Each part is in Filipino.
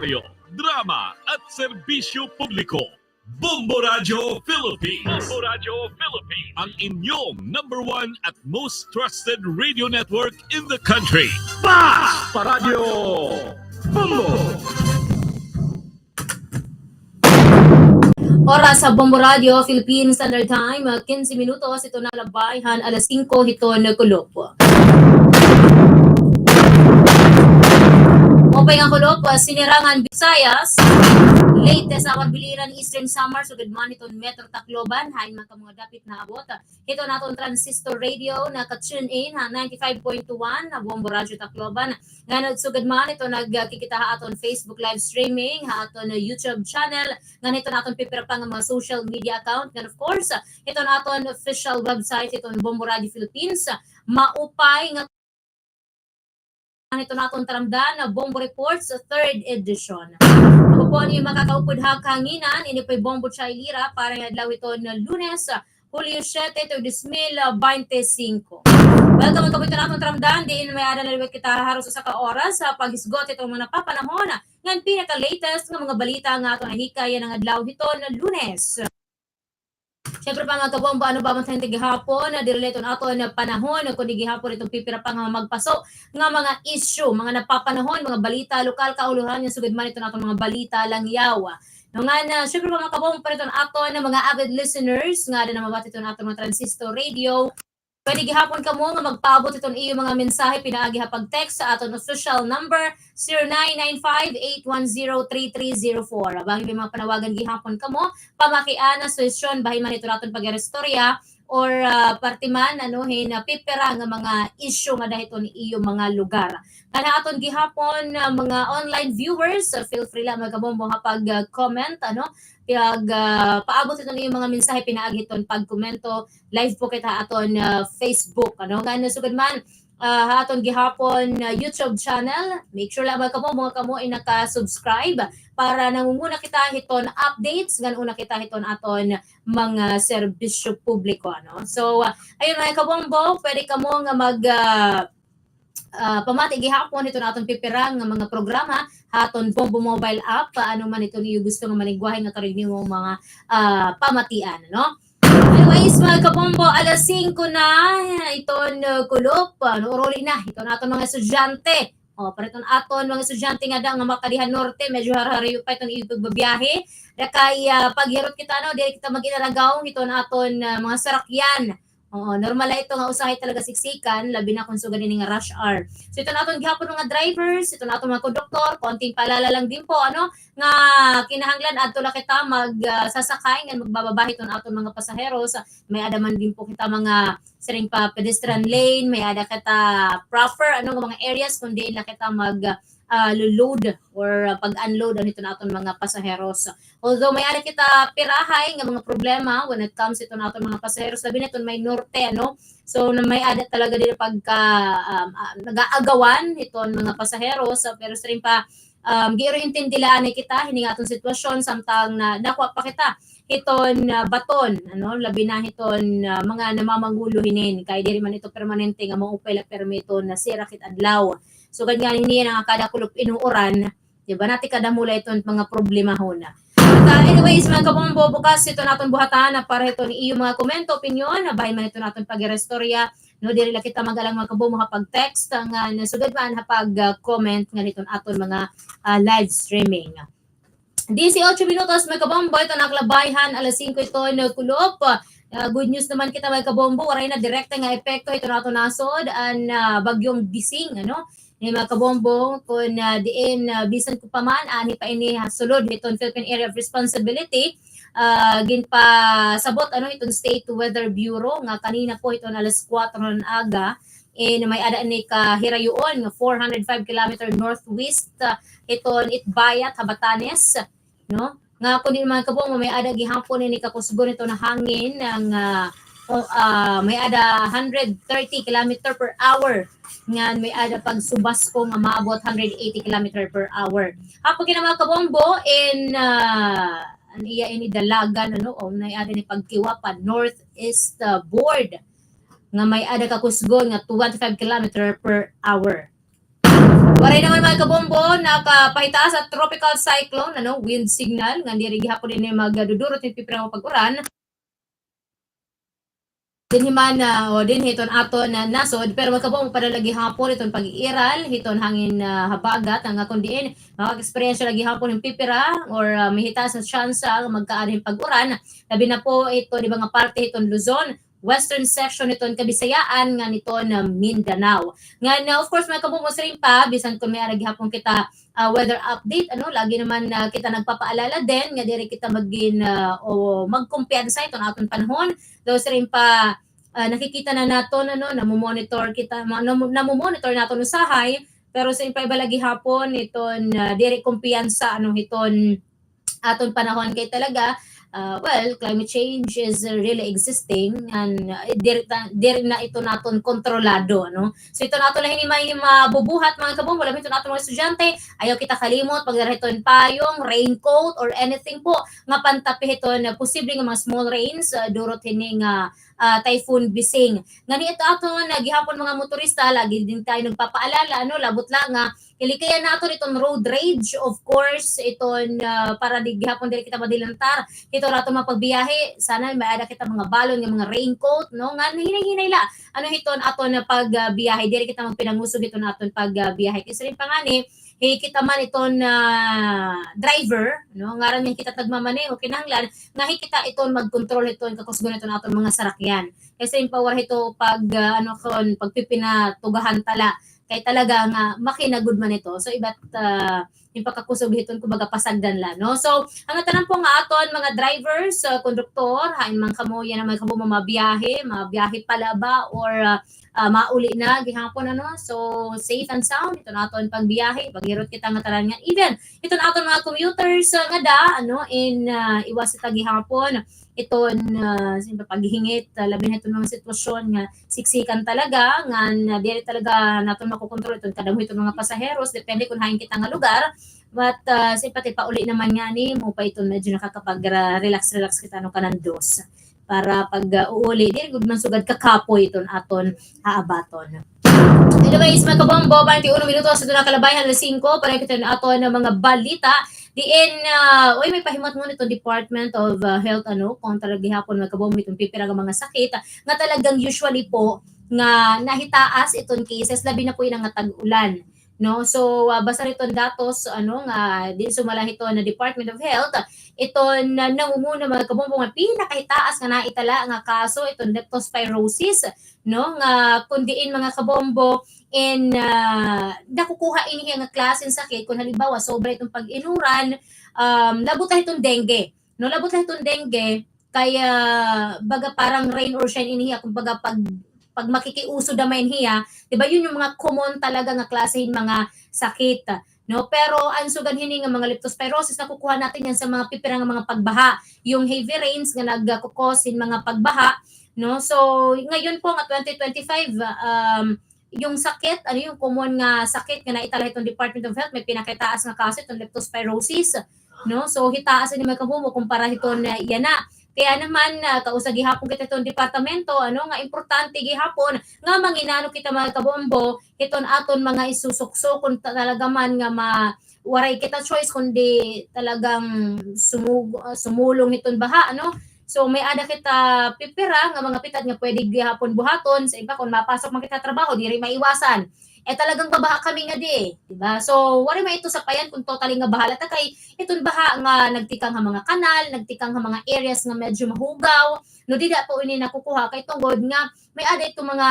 dokumentaryo, drama at serbisyo publiko. Bombo Radio Philippines. Bombo Radio Philippines. Ang inyong #1 at most trusted radio network in the country. Radio Bombo. Oras sa Bombo Radio Philippines Standard Time, 15 minutos. Ito na labayhan, alas 5 hito na kulop. Mopay nga kulop, sinirangan Visayas. Latest sa biliran Eastern Samar, so good morning to Metro Tacloban. Hay mga dapit na abot. Ito naton transistor radio na ka-tune in ha 95.1 na Bombo Radio Tacloban. Nganod so good morning to nagkikita ha aton Facebook live streaming, ha aton YouTube channel, nganito naton pipirapang mga social media account, and of course, ito naton official website ito Bombo Radio Philippines. Maupay nga ito naton taramdan na Bombo Reports 3rd edition. Ako po niyo makakaupod hanginan, ini po'y Bombo Chailira para ng adlaw ito na Lunes, Hulyo 7, 2025. Welcome ka po ito natin taramdan, diin may ada na liwet kita haros sa ka-oras sa paghisgot itong mga napapanahon ng pinaka-latest ng mga balita nga ito na hikaya ng adlaw ito na Lunes. Siyempre pa nga kabombo, ano ba man tayong tigihapon na direton ato na panahon kung tigihapon itong pipira pa nga magpaso nga mga issue, mga napapanahon, mga balita, lokal, kauluhan, yung sugod man ito natin mga balita lang yawa. No nga na, siyempre pa nga kabombo pa ito ato na mga avid listeners, nga na namabati ito natin mga transistor radio. Pwede gihapon ka mo nga magpaabot itong iyo mga mensahe pinaagi hapag text sa aton official number 0995-810-3304. Abang yung mga panawagan gihapon ka mo, pamakiana, suwesyon, bahay man ito natin pag-restorya or parte man, pipera nga mga issue nga dahil ito ni iyo mga lugar. Kana aton gihapon mga online viewers, feel free lang magkabombo hapag comment, paabot ito na yung mga mensahe pinaagiton pag-komento live po kita aton Facebook gano sugod man aton gihapon YouTube channel, make sure lang mga kamo ay naka-subscribe para nangunguna kita hiton updates ganuna kita hiton aton mga serbisyo publiko so ayun mga kabombo, pwede kamo nga mag pamati gihapon ito naton pipirang nga mga programa aton Bombo mobile app, paano man ito niyo gusto nga maligwahin nga karig nimo mga pamatian Anyways mga kabombo, alas 5 na iton kulop uroli na ito naton mga estudyante para iton aton mga estudyante nga nga Makadihan Norte, medyo harharayo pa iton ipagbabiyahe kay paghirot kita dili kita mag-inalagaw iton aton mga sarakyan. Normal na ito nga usahay talaga siksikan, labi na kung so ganin nga rush hour. So ito na itong gihapon mga drivers, ito na itong mga konduktor, konting paalala lang din po, nga kinahanglan ato na kita magsasakay, nga magbababahi ito na itong mga pasaheros, may adaman din po kita mga siring pa pedestrian lane, may ada kita proper, mga areas kung di na kita load or pag-unload ito na itong mga pasaheros. Although may ada kita pirahay nga mga problema when it comes ito na itong mga pasaheros, labi na ito may norte, so may ada talaga din pagka nag-aagawan itong mga pasaheros, pero sa rin pa giro intindilaan kita, hindi nga itong sitwasyon, samtang na nakuha pa kita iton baton, labi na iton mga namamangulo hinin, kaya di man ito permanente nga maupay la permito na sira kit adlaw. So ganyan hindi na kada kulop inuuran, di ba natin kada mula itong mga problema hona. Anyways mga kabombo, bukas ito natin buhatan na para ito ni iyo mga komento, opinion, bahay man ito natin pag-restorya, dili lang kita magalang mga kabombo kapag text, nga nasugad man kapag comment nga nitong aton mga live streaming. 18 minutos mga kabombo, ito naklabayhan, alas 5 ito na kulop. Good news naman kita mga kabombo, waray na direkta nga epekto ito nato nasod ang bagyong Bising, ni mga kabombo kung diin bisan ko pa man ani pa ini sulod itong Philippine Area of Responsibility ginpa sabot itong State Weather Bureau nga kanina po ito alas 4 ng aga may ada ni kahirayoon 405 km northwest iton Itbayat, Habatanes nga kun din mga kabombo may ada gihapon ni kakusgon ito na hangin ng may ada 130 km per hour nga may ada pag subas ko nga maabot 180 km per hour. Hapo kina mga kabombo in ini dalagan may ada ni pagkiwapan northeast board nga may ada kakusgon nga 25 km per hour. Waray naman mga kabombo, nakapahitaas at tropical cyclone, wind signal, nga diri gihapon din magdudurot ni pipirang pag-uran. Dinhiman na o din hiton ato na nasod pero magkabong padalagi hapon iton pag-iiral hiton hangin habagat ang kundiin makag-experience lagi hapon ng pipira or mihita sa chance magkaanin pag-uran labi na po ito di ba nga parte iton Luzon western section iton Kabisayaan nga niton Mindanao nga na of course may kabong rin pa bisan kun may aragi hapon kita weather update lagi naman kita nagpapaalala din nga diri kita magin o magkumpiyansa iton aton panahon daw rin pa nakikita na nato namo-monitor kita namo-monitor nato usahay pero sa iba lagi hapon iton diri kumpiyansa hiton aton panahon kay talaga well, climate change is really existing and diri na ito naton kontrolado, So ito nato lang may mabubuhat mga kabong, wala ito naton mga estudyante, ayaw kita kalimot pagdarahiton payong, raincoat or anything po nga pantapi hiton posible nga mga small rains durot hini nga typhoon Bising. Ngani ito aton gihapon mga motorista lagi din tayo nagpapaalala labot lang nga ilikaya nato itong road rage of course iton para di gihapon diri kita madilantar ito rato mapagbiyahe sana may ada kita mga balon nga mga raincoat nga hinay-hinay la hiton aton na pagbiyahe diri kita magpinangusog iton aton pagbiyahe kasi rin pangani kita man iton driver ngaran yang kita tagmamaneho kinahanglan nga kita iton magkontrol iton kakusgon iton aton mga sarakyan kasi rin power ito pag pagpipinatugahan tala kay talaga nga makinagud man ito. So iba't yung pagkakusog hiton kumbaga pasagdan la So ang tanan po nga aton mga drivers, konduktor, hain man kamo yan naman kamo mabiyahe pala ba or mauli na gihapon So safe and sound ito naton pagbiyahe, paghirot kita nga tanan nga even ito naton mga commuters nga da in iwas ita gihapon iton paghingit labi na iton mga sitwasyon nga siksikan talaga nga dili talaga naton makokontrol iton kadamo iton mga pasaheros depende kung hain kita nga lugar but simpati pauli naman nga ni mo pa iton medyo nakakapag-relax kita kanan dos para pag uuli dili gud man sugad kakapoy iton aton haabaton. Anyways, mga kabombo, 21 minutos sa doon kalabayan na 5 para kita na ato ng mga balita. Diin, may pahimot mo nito Department of Health, kung talaga hapon mga kabombo itong pipira ng mga sakit, nga talagang usually po, nga nahitaas itong cases, labi na po yung nga tag-ulan. So basta rito datos nga din sumala ito na Department of Health ito namumuna mga kabombo nga pinakahitaas nga naitala nga kaso itong leptospirosis nga kundiin mga kabombo in nakukuha ini nga klase ng sakit kung halimbawa sobra itong pag-inuran labot itong dengue labot itong dengue kaya baga parang rain or shine iniya kumbaga pag makikiuso damayin hiya, 'di ba yun yung mga common talaga nga klasehin mga sakit, Pero ang sugan hini nga mga leptospirosis nakukuha natin yan sa mga pipirang mga pagbaha, yung heavy rains nga nagkukosin mga pagbaha, So ngayon po nga 2025 yung sakit, yung common nga sakit nga naitala itong Department of Health may pinakitaas nga kaso itong leptospirosis, So hitaas ni mga kabumo kumpara hiton yan na. Kaya naman kausag gihapon kita itong departamento nga importante gihapon nga manginano kita mga kabombo iton aton mga isusukso kung talaga man nga waray kita choice kundi talagang sumulong iton baha So may ada kita pipira nga mga pitad nga pwede gihapon buhaton sa iba kung mapasok man kita trabaho diri maiwasan talagang babaha kami nga diba? So, wari man ito sa payan kung totally nga bahala ta kay itong baha nga nagtikang nga mga kanal, nagtikang nga mga areas nga medyo mahugaw, di da po ini nakukuha kay tungod nga may ada itong mga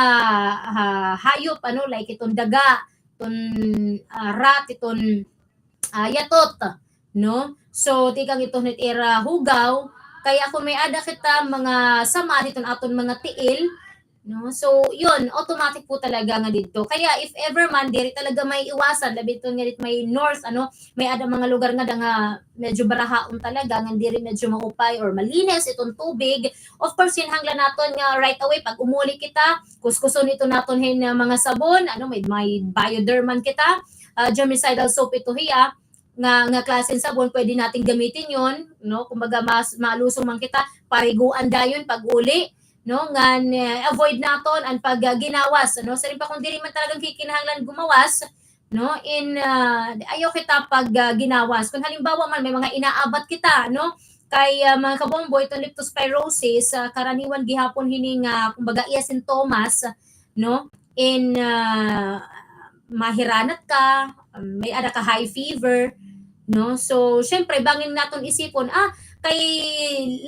hayop like itong daga, itong rat, itong yatot, So, tikang itong era hugaw, kaya kung may ada kita mga sama ditong aton mga tiil, So, yun, automatic po talaga nga dito. Kaya if ever man, diri talaga may iwasan, labi ito nga dito may north, may ada mga lugar nga nga medyo barahaon talaga, nga diri medyo maupay or malinis itong tubig. Of course, hinhanglan naton nga right away, pag umuli kita, kuskuson ito naton mga sabon, may bioderman kita, germicidal soap ito hiya, nga klase ng sabon, pwede natin gamitin yun, kumbaga mas malusong man kita, pariguan dayon pag uli, nga avoid naton ang pagginawas so rin pa kung diri man talagang kikinahanglan gumawas no, ayaw kita pag ginawas. Kung halimbawa man may mga inaabat kita, no, kay mga kabombo itong leptospirosis, karaniwan gihapon hining kumbaga iya sintomas, no, mahiranat ka, may ada ka high fever, no? So, syempre, bangin naton isipon, kay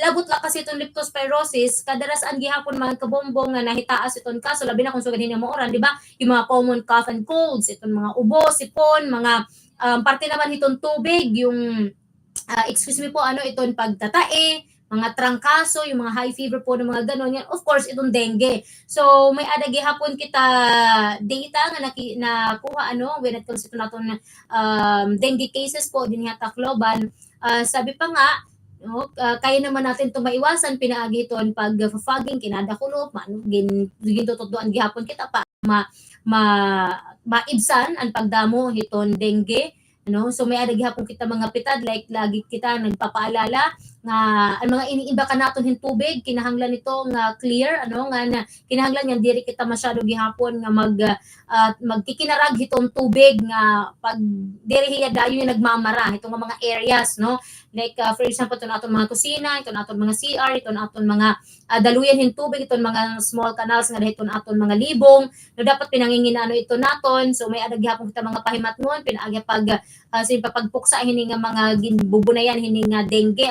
labot lang kasi itong leptospirosis, kadalasan gihapon mga kabombong nga nahitaas itong kaso, labi na kung sugahin niya mo oran, di ba? Yung mga common cough and colds, itong mga ubo, sipon, mga parte naman itong tubig, yung, excuse me po, itong pagtatae, mga trangkaso, yung mga high fever po ng mga ganon, yan, of course, itong dengue. So, may adagi hapon kita data nga nakuha, when it comes to naton dengue cases po, din yata Tacloban. Sabi pa nga, no, kaya naman natin ito maiwasan, pinaagi ito pag fogging, kinadakulop, gintutuduan gihapon kita pa, maibsan ang pagdamo iton dengue. No? So may adagi hapon kita mga pitad, like lagi kita nagpapaalala nga ang mga iniiba ka naton hin tubig, kinahanglan nito nga clear, nga kinahanglan nga diri kita masyado gihapon nga magkikinarag hitong tubig nga pag diri hiya dayon yung nagmamara itong mga areas, no, like for example itong aton mga kusina, itong aton mga CR, itong aton mga daluyan hin tubig, itong mga small canals nga itong aton mga libong, no, dapat pinanginginano ito naton. So may adagi hapon kita mga pahimatngon, pinaagi pag pagpuksa hini nga mga ginbubunayan hini nga dengue,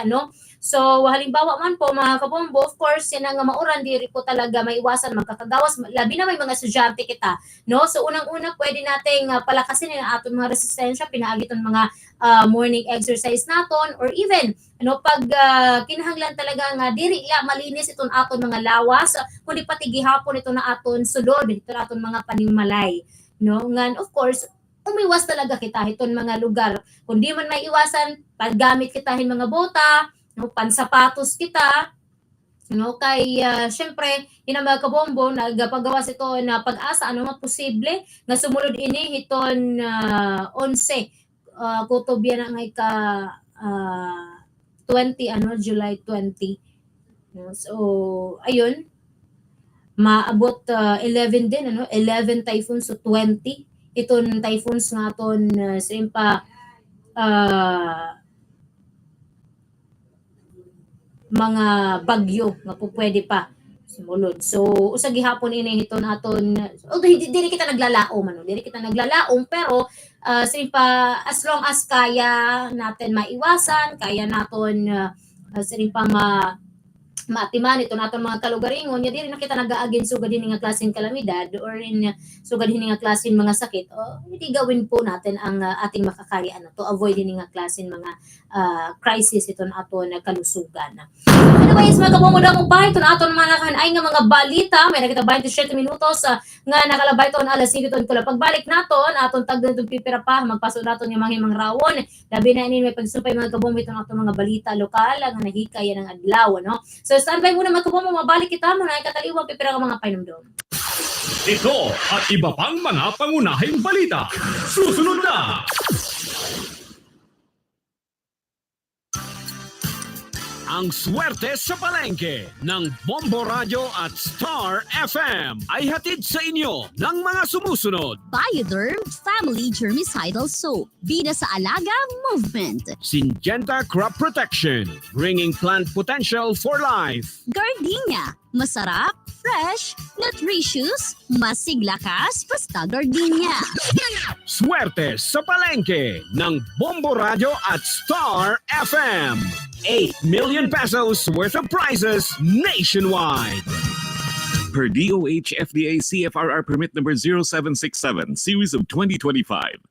So, halimbawa man po mga kabombo, of course, yan nga mauran, diri po talaga maiwasan magkakagawas, labi na may mga estudyante kita, no? So, unang-una, pwede nating palakasin ang atong mga resistensya, pinaagi itong mga morning exercise naton, or even, pag kinahanglan talaga nga, diri malinis itong aton mga lawas, kundi pati gihapon ito na aton sulod, ito na aton mga panimalay, no? Ngan, of course, umiwas talaga kita itong mga lugar. Kung di man may iwasan, paggamit kita hin mga bota, no, pansapatos kita, no, kay syempre ina mga kabombo nagpagawas ito na pag-asa nga posible nga sumulod ini hiton 11 kutob yan nga ika 20 July 20, no? So ayun, maabot 11 din 11 typhoons, so 20 iton typhoons nga aton simpa mga bagyo nga po pwede pa sumulod. So usa gihapon ini hiton aton, although dili kita naglalaom, dili kita naglalaom, pero as long as kaya natin maiwasan, kaya naton maatiman ito naton mga kalugaringon, nya dili na kita nag-aagin sugad din nga klaseng kalamidad or sugad din nga klaseng mga sakit. Hindi gawin po natin ang ating makakaya to avoid din nga klaseng mga crisis ito na aton kalusugan. Anyways, mga kabombo daw mo ba ito na aton mga ay nga mga balita, may nakita 27 minutos nga nakalabay ito alas 5 ito kula pagbalik naton aton tagdan itong pipira pa magpasod naton yung mga rawon, labi na ini may pagsumpay mga kabombo ito na aton mga balita lokal nga nahikaya ng adlaw, no? So standby muna mga kabombo, mabalik kita muna ay kataliwang pipira ka mga painumdom. Ito at iba pang mga pangunahing balita. Susunod na! Ang swerte sa palengke ng Bombo Radio at Star FM ay hatid sa inyo ng mga sumusunod. Bioderm Family Germicidal Soap. Bida sa Alaga Movement. Syngenta Crop Protection, bringing plant potential for life. Gardenia. Masarap, fresh, nutritious, masiglakas, basta gardenia. Swerte sa palengke ng Bombo Radio at Star FM. 8 million pesos worth of prizes nationwide. Per DOH FDA CFRR permit number 0767 series of 2025.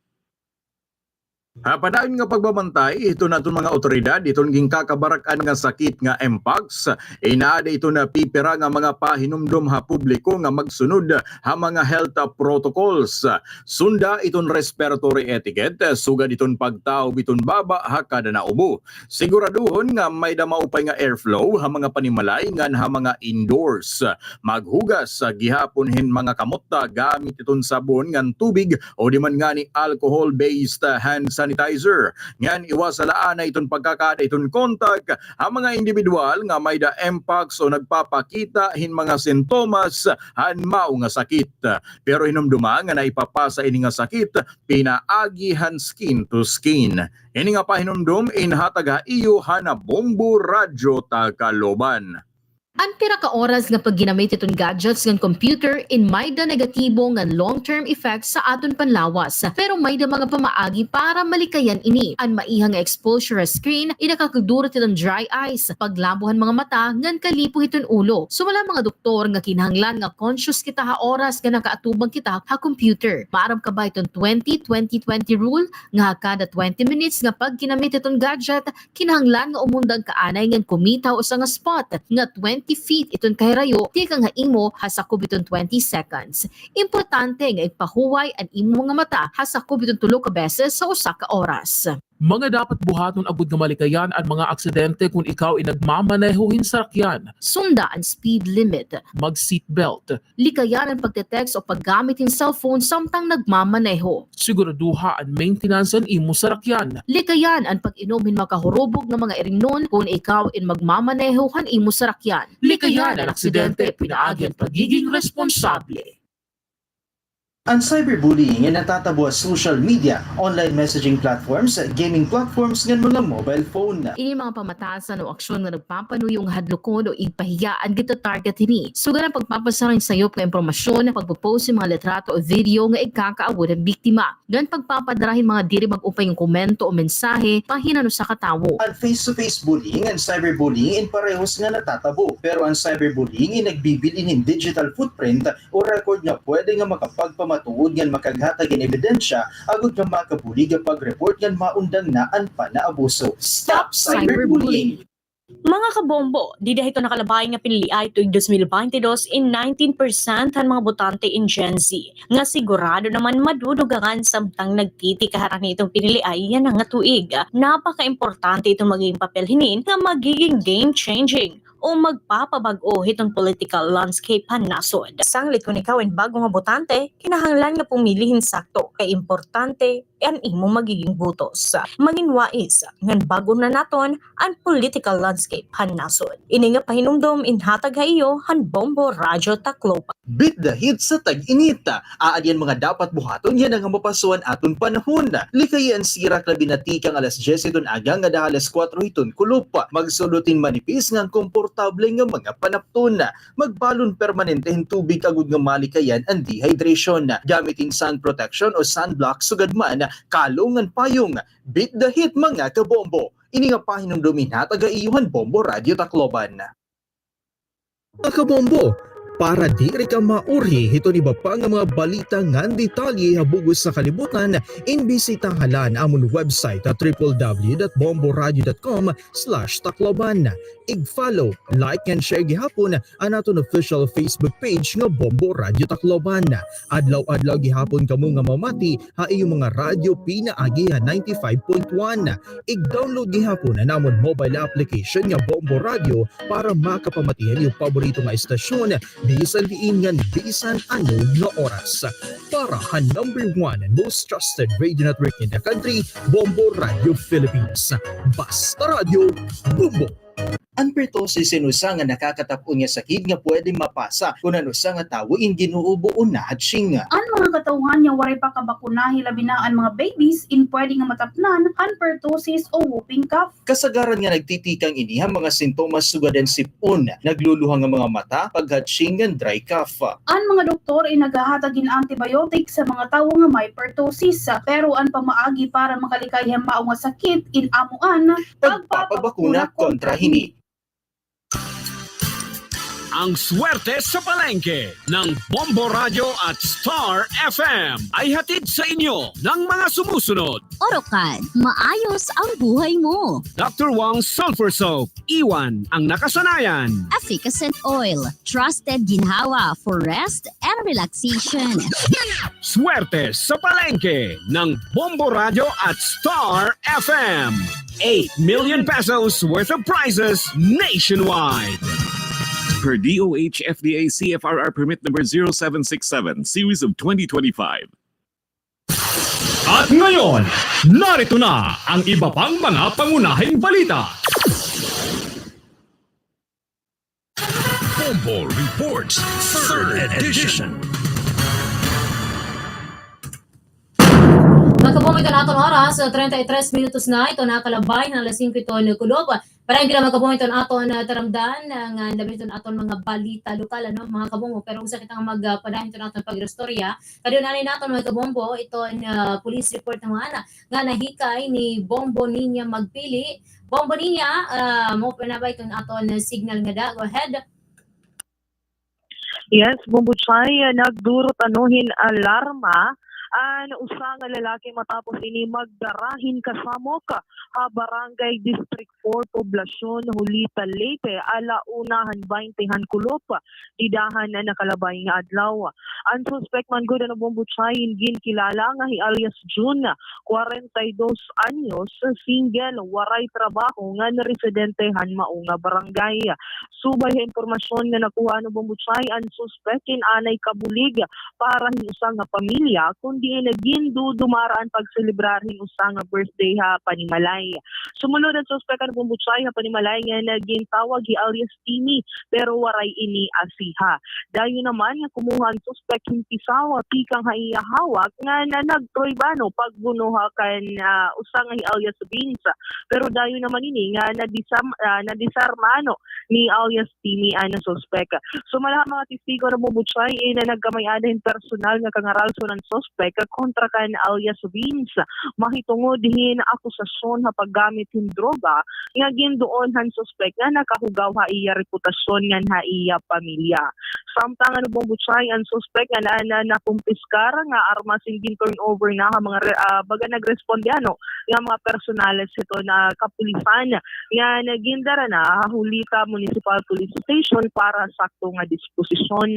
Padayon nga pagbabantay, ito na itong mga otoridad, itong ginkakabarakan nga sakit nga Mpox, inaada ito na pipira nga mga pahinumdom ha publiko nga magsunod ha mga health protocols. Sunda itong respiratory etiquette, sugad itong pagtaob itong baba ha kada naubo. Siguraduhon nga may damaupay nga airflow ha mga panimalay nga ha mga indoors. Maghugas sa gihaponhin mga kamotta gamit itong sabon nga tubig o di man nga ni alcohol-based hand sanitizer. Ngan iwasalaan na iton pagkakada iton kontak ang mga individual nga may da mpox o nagpapakita hin mga sintomas han mao nga sakit. Pero hinumduma nga naipapasa ini nga sakit pinaagihan skin to skin. Ini nga pahinumdum inhatag ha iyo hana Bombo Radyo Tacloban. Ang pira ka oras nga pag ginamit itong gadgets ng computer in may da negatibo nga long-term effects sa aton panlawas. Pero may da mga pamaagi para malikayan ini. Ang maihang exposure sa screen, inakakudurot itong dry eyes, paglabuhan mga mata, ngan kalipo itong ulo. So wala mga doktor nga kinahanglan nga conscious kita ha oras nga nakaatubang kita ha computer. Maaram ka ba itong 20-20-20 rule nga kada 20 minutes nga pag ginamit itong gadget, kinahanglan nga umundang kaanay ngan kumitaw sa nga spot nga 20 feet iton kahirayo, di ka nga imo hasakop iton 20 seconds. Importante nga ipahuway ang imo nga mata hasakop iton 3 ka beses sa usa ka oras. Mga dapat buhaton agud nga malikayan at mga aksidente kung ikaw ay nagmamanehuhin sa sakyan. Sunda ang speed limit. Mag-seatbelt. Likayan ang pagte-text o paggamit ng cellphone samtang nagmamaneho. Siguraduha ang maintenance ang imo sa sakyan. Likayan ang pag-inom hin makahurubog ng mga iringnon kung ikaw in magmamaneho han imo sa sakyan. Likayan ang aksidente, pinaagi ang pagiging responsable. Ang cyberbullying ay natatabo sa social media, online messaging platforms, gaming platforms ng mga mobile phone. Ini mga pamatasan o aksyon na nagpapanuyong hadlokon o ipahiyaan kita target ini. Sugan ang pagpapasaring sayop ng impormasyon, pagpo-post ng mga litrato o video nga ikakaawod ang biktima. Gan pagpapadarahin mga diri mag-upay ng komento o mensahe, pahinano sa katawo. Ang face-to-face bullying and cyberbullying in parehos nga natatabo. Pero ang cyberbullying ay nagbibili ng digital footprint o record nga pwede nga makapagpamatuod nga makaghatag ng ebidensya agud nga makabuli kapag report nga maundang na ang panaabuso. Stop cyberbullying! Mga kabombo, di dahil ito nakalabay nga piniliay tuig 2022 in 19% ang mga botante in Gen Z. Nga sigurado naman madudugangan samtang nagkiti kaharang itong piniliay yan nga tuig. Napaka-importante itong magiging papel hinin nga magiging game-changing o magpapabago itong political landscape han nasod. Sanglit kung ikaw ang bago nga botante, kinahanglan nga pumilihin sakto kay importante ang imo magiging butos. Maging wais, ngan bago na naton ang political landscape han nasod. Ini nga pahinumdom inhatag ha iyo han Bombo Radyo Tacloban. Beat the heat sa tag-inita. Aadyan mga dapat buhaton yan ang mapasuan aton panahon. Likay ang sirak na binatikang alas 10 iton agang nga alas 4 iton kulupa. Magsulutin manipis nga komportable nga mga panapton. Magbalon permanenteng tubig agud nga malikayan ang dehydration. Gamitin sun protection o sunblock sugadman kalungan payong. Beat the heat mga kabombo. Ini nga pahinumdumin taga iyuhan Bombo Radyo Tacloban. Mga kabombo, para di ka mauri hito ni ba pa nga mga balita ngan detalye habugos sa kalibutan, imbisitahan amon website at www.bomboradio.com/tacloban. I-follow, like and share gihapon ang aton official Facebook page nga Bombo Radyo Tacloban. Adlaw-adlaw gihapon kamo nga mamati ha iyong mga radyo pinaagi 95.1. I-download gihapon ang amon mobile application nga Bombo Radio para makapamatihan yung paborito nga istasyon bisan diin nga bisan ano nga oras. Para han #1 and most trusted radio network in the country, Bombo Radio Philippines. Basta Radio, Bombo! Ang pertussis sinusa nga nakakatapon nga sakit nga pwede mapasa kung ano sa nga tawo in ginuubo o nahatsing. Ang mga katauhan nga waray pa kabakunahi labi na ang mga babies in pwede nga matapnan ang pertussis o whooping cough. Kasagaran nga nagtitikang inihang mga sintomas sugadan sipon, nagluluhang nga mga mata, paghatsing nga dry cough. Ang mga doktor ay naghahatagin antibiotic sa mga tawo nga may pertussis, pero ang pamaagi para makalikay ang mao nga sakit in amuan Pagpapabakuna kontra hini. Ang swerte sa palengke ng Bombo Radio at Star FM ay hatid sa inyo ng mga sumusunod. Orokan, maayos ang buhay mo. Dr. Wong's Sulfur Soap, iwan ang nakasanayan. Efficacent Oil, trusted ginhawa for rest and relaxation. Swerte sa palengke ng Bombo Radio at Star FM. 8 million pesos worth of prizes nationwide. Per DOH FDA CFRR permit number 0767 series of 2025. At ngayon, narito na ang iba pang mga pangunahing balita. Bombo Reports 3rd Edition. Magkabong ito na itong oras, 33 minutos na ito nakalabay ng alas 5 ito na kulob. Para hindi na magkabong ito na aton taramdaan ng dami ito na aton mga balita lokal, ano, mga kabongo. Pero usa kitang magpadahin ito na aton pag-restorya. Kaya nanin natin mga kabombo, ito na police report ng mga nga nahikay ni Bombo Ninya Magpili. Bombo Ninya, mo pa na ba ito na aton signal nga da? Go ahead. Yes, Bumbuchay, nagdurot anuhin alarma ang usa nga lalaki matapos ini magdarahin kasamok barangay District 4 Poblasyon Hulita Leyte ala-unahan 20 kulop didahan na nakalabay nga adlaw. Ang suspect man gud na Bumbuchay ginkilala nga alias June 42 anyos, single, waray trabaho nga residente mao nga barangay. Subay impormasyon nga nakuha no Bumbuchay, ang suspect anay kabulig para usa nga pamilya kundi nagindu dumaraan pagselebrahin usa nga birthday panimalay. Sumunod ang suspect ang Bumbuchay panimalay nga nagintawag alias Timmy pero waray ini asiha. Dayon naman nga kumuha ang suspect himpisawa pikang haiyahawak nga nagtroybano pagbunuha kan usa nga alias Vince. Pero dayon naman ini nga nadisarmano ni alias Timmy ang suspect. Sumala mga testigo na Bumbuchay na nagkamay-adahin personal nga kangaralso ng suspect kontra kan alias Vince. Mahitungod din akusasyon na paggamit ng droga nga gindoon han suspect nga nakahugaw iya reputasyon nga iya pamilya. Samtang ano Bumbuchay ang suspect nga nakumpiskar nga armas gin turnover na mga baga nagrespondyano nga mga personales ito na kapulisan nga nagindara na Hulita Municipal Police Station para sakto nga disposisyon.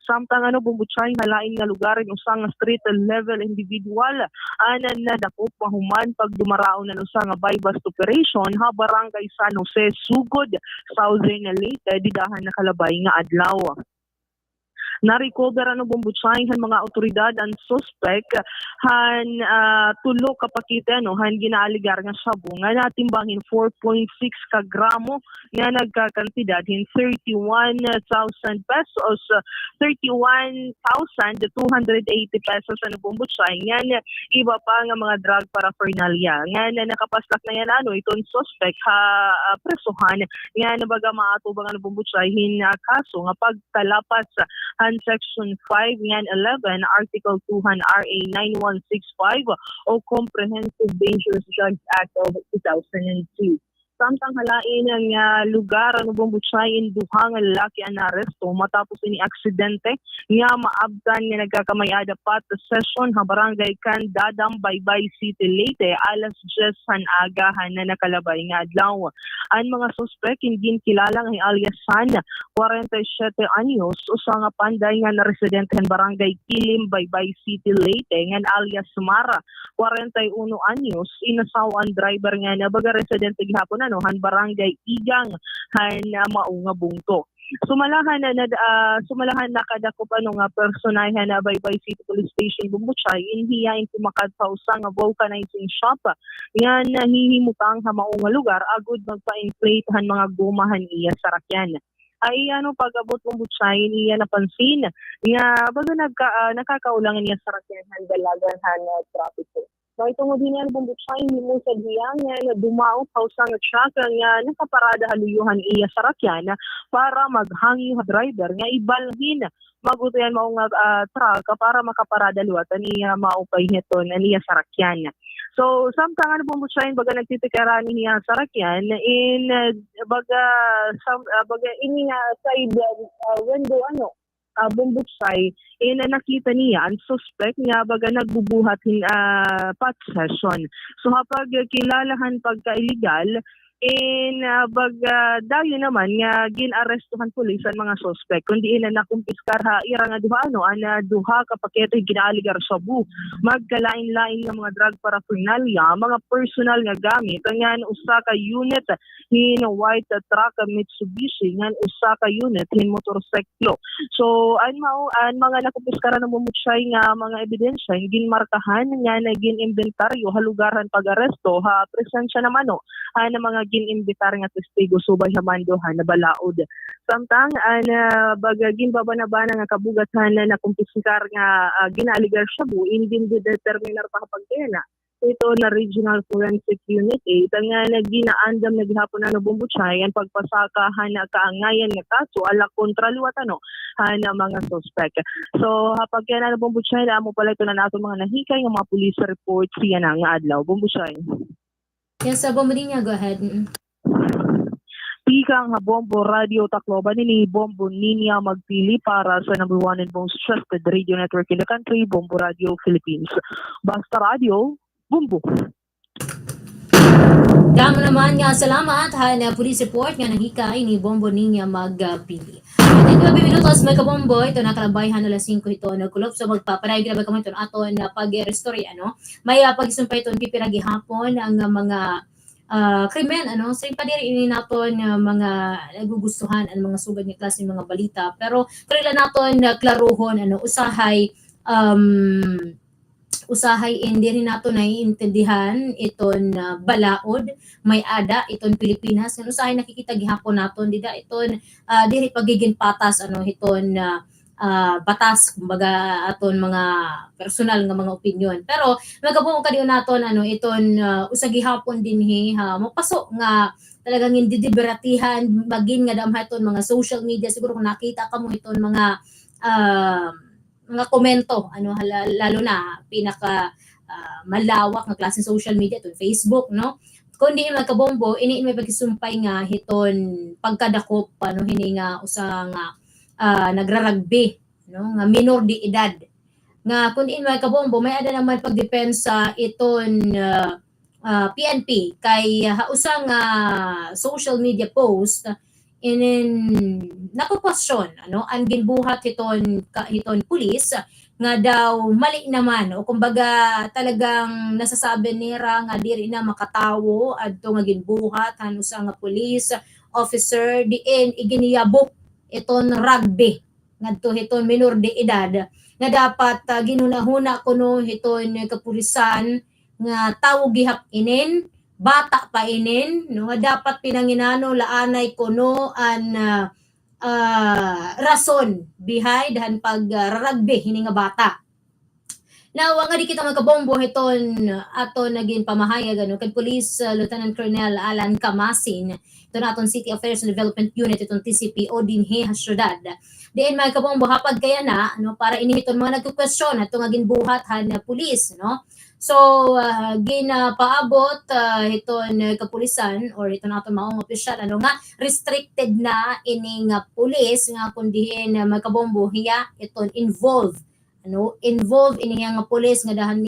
Samtang ano Bumbuchay halain nga lugar usa nga street level individual anan na dakop mahuman pag dumaraon na usa nga buy-bust operation barangay San Jose Sugod, Southern Leyte didahan nakalabay nga adlaw. Na-recover ano Bumbuchay han mga otoridad ang suspect han tulo kapakita han ginaaligar nga shabu nga natimbangin 4.6 ka gramo nga nagkakantidad hin 31,000 pesos 31,280 pesos ano Bumbuchay nga iba pa nga mga drug paraphernalia nga nakapaslak na yan itong suspect presohan nga nabaga maatubang ano Bumbuchay hin kaso nga pagtalapas Section 5 yan 11 Article 2 RA 9165 o Comprehensive Dangerous Drugs Act of 2002. Samtang halain ang lugar ano Bumbuchay duha nga lalaki ang aresto matapos ini aksidente nga maabtan nga nagkakamay-ada pat session barangay Candadam Baybay City Leyte alas 10 agahan na nakalabay nga adlaw. Ang mga suspect hindi kilala nga alias San 47 anyos usa nga panday nga residente ng barangay Kilim Baybay City Leyte nga alias Mara 41 anyos inasawan driver nga nabaga residente gihapon han barangay Igang han mao nga bungto. Sumalahan nakadakop nga personahan na Baybay City Police Station Bumbuchay inhiyain tumakad sa usa nga vulcanizing shop nga nahihimutang mao nga lugar agud magpa-inflate han mga gumahan iya sa rakyan. Ay pag-abot Bumbuchay niya napansin nga baga nakakaulangan niya sa rakyan han dalagan han trapiko. So itong din yan Bumbuchay mo sa diyang nga dumao sa usang truck nga nakaparada haluyuhan iya sa rakyan para maghangi driver nga ibalhin magutayan mao nga truck para makaparada luwatan iya maupay heton niya sa rakyan. So samtang Bumbuchay baga nagtitikara niya sa rakyan in baga ini nga side window Bumbuchay nakita niya ang suspect nga baga nagbubuhat pot session. So kapag kilalahan pagka-illegal dayo naman nga ginarestuhan pulis ang mga suspect kundi ina nakumpiskar ha ira nga duha ka pakete ginaaligar sa magkalain-lain nga mga drug paraphernalia, mga personal nga gamit nga usa ka unit hin white truck Mitsubishi nga usa ka unit hin motorsiklo. So ang mga nakumpiskara na mumutsay nga mga ebidensya ginmarkahan nga naging inventaryo halugaran pag-aresto ha presensya naman ng mga gin-imbitar nga testigo subay hamandohan na balaod. Samtang bagagin babanabana nga kabugatan na nakumpiskar nga ginaaligar shabu indin determinar pa kapag ito na Regional Forensic Unit 8 nga naginaandam na gihapon na nabumbutsay ang pagpasakahan na kaangayan nga kaso ala kontra liwatano na mga suspect. So hapag kaya na nabumbutsay na mo pala ito na nato mga nahikay nga mga police report siya na nga adlaw bumbutsay. Yes, Bombo Ninya, go ahead. Pikang Bombo Radio Tacloban ni Bombo Ninya magpili para sa number 1 and most trusted radio network in the country, Bombo Radio Philippines. Basta Radio, Bombo. Damo naman nga salamat na police report nga nahikay ni Bombo Ninya magpili. At 9 minutos may kabombo ito nakalabayhan na 5 ito nagkulop so magpaparay grabe kamo ito aton na pag-restore may pag-isumpay ito pipiragi hapon ang mga krimen sa ipadiri ini naton mga nagugustuhan ang mga sugad nga klase mga balita pero kailan naton klaruhon usahay hindi rin nato naiintindihan iton balaod may ada iton Pilipinas nga usahay nakikita gihapon naton dida iton diri pagiging patas iton batas kumbaga aton mga personal nga mga opinion pero magabuo kadiyo naton iton usa gihapon dinhi mapasok nga talagang indidiberatihan magin nga damha iton mga social media siguro kung nakita kamo iton mga komento lalo na pinaka malawak nga klaseng social media ito Facebook kundi mga kabombo ini may pagisumpay nga hiton pagkadakop hini nga usa nga nagraragbi nga minor di edad nga kundi mga kabombo may ada naman pagdepensa iton PNP kay usa nga social media post nakukwestiyon ang ginbuhat hiton pulis nga daw mali naman o kumbaga talagang nasasabi nira nga diri na makatawo adto nga ginbuhat usa nga police officer diin iginiyabok iton rugby ngadto hiton minor de edad nga dapat ginunahuna kuno hiton kapulisan nga tawo gihap inin bata pa inin dapat pinanginano laanay kuno an rason behind han pag-rugby hini nga bata. Now nga di kita magkabombo hiton ato naging pamahayag kay Police Lieutenant Colonel Alan Camasin ito naton City Affairs and Development Unit itong TCPO dinhi ha syudad. Diin may kabombo hapag kaya na para inimiton mga nagkukwestiyon ato nga ginbuhat han pulis So, ginapaabot iton kapulisan or iton aton maong opisyal nga restricted na ining pulis nga kundihin magkabombo hiya iton involved ini nga pulis nga dahan